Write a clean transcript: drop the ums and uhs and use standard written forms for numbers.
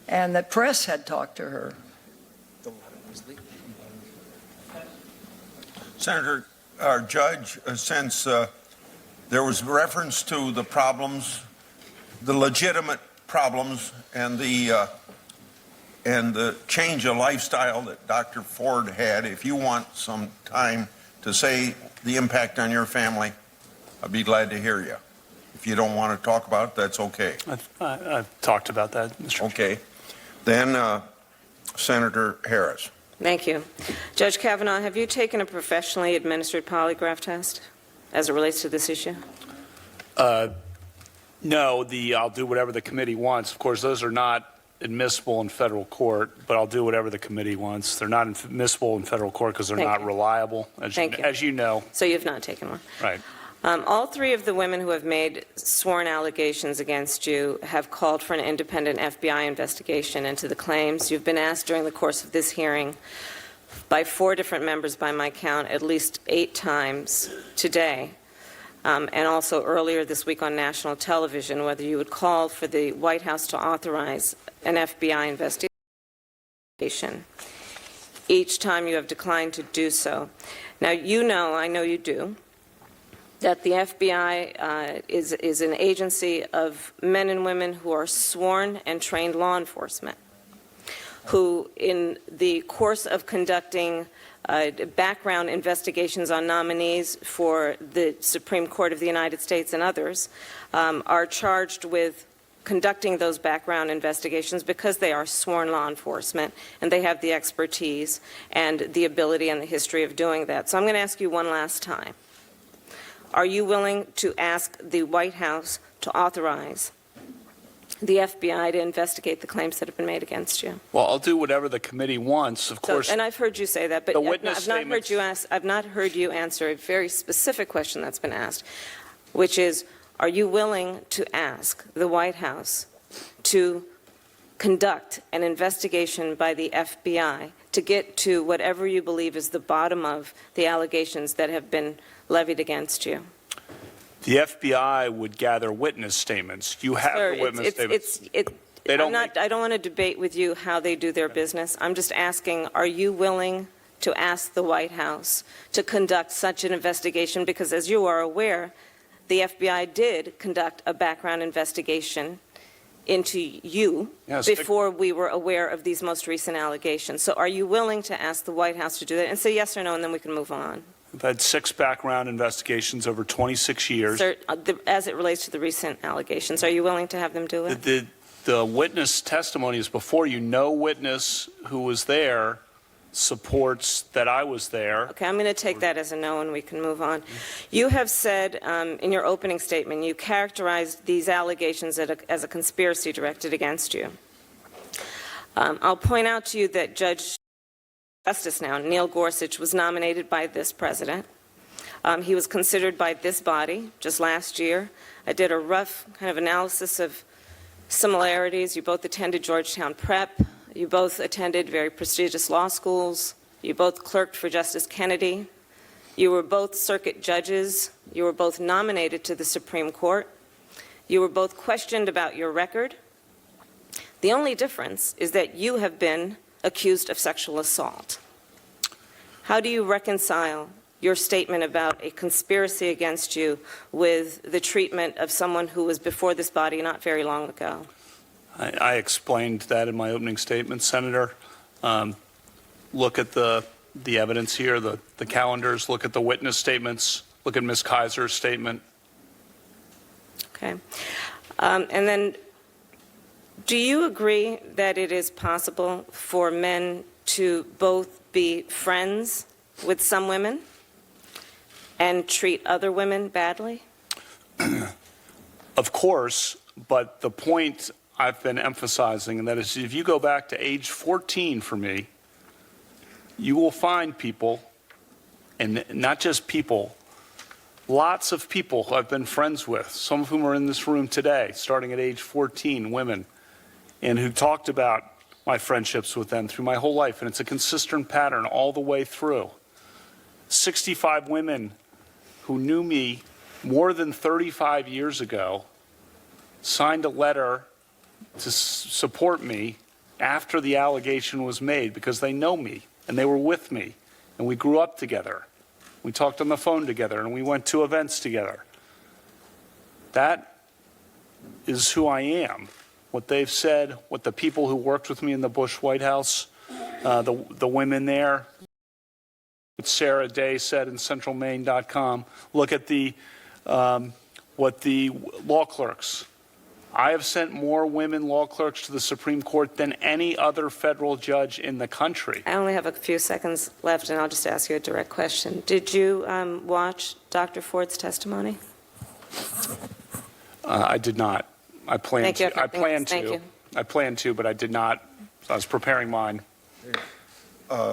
and that press had talked to her. Senator, our judge, since there was reference to the problems, the legitimate problems, and the change of lifestyle that Dr. Ford had, if you want some time to say the impact on your family, I'd be glad to hear you. If you don't want to talk about it, that's okay. I've talked about that, Mr. Okay. Then Senator Harris. Thank you. Judge Kavanaugh, have you taken a professionally administered polygraph test as it relates to this issue? No, I'll do whatever the committee wants. Of course, those are not admissible in federal court, but I'll do whatever the committee wants. They're not admissible in federal court because they're not reliable, as you know. So you've not taken one? Right. All three of the women who have made sworn allegations against you have called for an independent FBI investigation into the claims. You've been asked during the course of this hearing by 4 different members, by my count, at least 8 times today, and also earlier this week on national television, whether you would call for the White House to authorize an FBI investigation. Each time you have declined to do so. Now, you know, I know you do, that the FBI is an agency of men and women who are sworn and trained law enforcement, who in the course of conducting background investigations on nominees for the Supreme Court of the United States and others are charged with conducting those background investigations because they are sworn law enforcement and they have the expertise and the ability and the history of doing that. So I'm going to ask you one last time. Are you willing to ask the White House to authorize the FBI to investigate the claims that have been made against you? Well, I'll do whatever the committee wants, of course. And I've heard you say that, but I've not heard you answer a very specific question that's been asked, which is, are you willing to ask the White House to conduct an investigation by the FBI to get to whatever you believe is the bottom of the allegations that have been levied against you? The FBI would gather witness statements. You have the witness statements. I don't want to debate with you how they do their business. I'm just asking, are you willing to ask the White House to conduct such an investigation? Because as you are aware, the FBI did conduct a background investigation into you before we were aware of these most recent allegations. So are you willing to ask the White House to do that? And say yes or no, and then we can move on. I've had 6 background investigations over 26 years. Sir, as it relates to the recent allegations, are you willing to have them do it? The witness testimony is before you. No witness who was there supports that I was there. Okay, I'm going to take that as a no, and we can move on. You have said in your opening statement, you characterized these allegations as a conspiracy directed against you. I'll point out to you that Justice now, Neil Gorsuch, was nominated by this president. He was considered by this body just last year. I did a rough kind of analysis of similarities. You both attended Georgetown Prep. You both attended very prestigious law schools. You both clerked for Justice Kennedy. You were both circuit judges. You were both nominated to the Supreme Court. You were both questioned about your record. The only difference is that you have been accused of sexual assault. How do you reconcile your statement about a conspiracy against you with the treatment of someone who was before this body not very long ago? I explained that in my opening statement, Senator. Look at the evidence here, the calendars, look at the witness statements, look at Ms. Kaiser's statement. Okay. And then, do you agree that it is possible for men to both be friends with some women and treat other women badly? Of course, but the point I've been emphasizing, and that is if you go back to age 14 for me, you will find people, and not just people, lots of people who I've been friends with, some of whom are in this room today, starting at age 14, women, and who talked about my friendships with them through my whole life, and it's a consistent pattern all the way through. 65 women who knew me more than 35 years ago signed a letter to support me after the allegation was made because they know me and they were with me and we grew up together. We talked on the phone together and we went to events together. That is who I am. What they've said, what the people who worked with me in the Bush White House, the women there, what Sarah Day said in centralmaine.com. Look at what the law clerks. I have sent more women law clerks to the Supreme Court than any other federal judge in the country. I only have a few seconds left, and I'll just ask you a direct question. Did you watch Dr. Ford's testimony? I did not. I plan Thank you. to. I plan Thank to. you. I plan to, but I did not. I was preparing mine.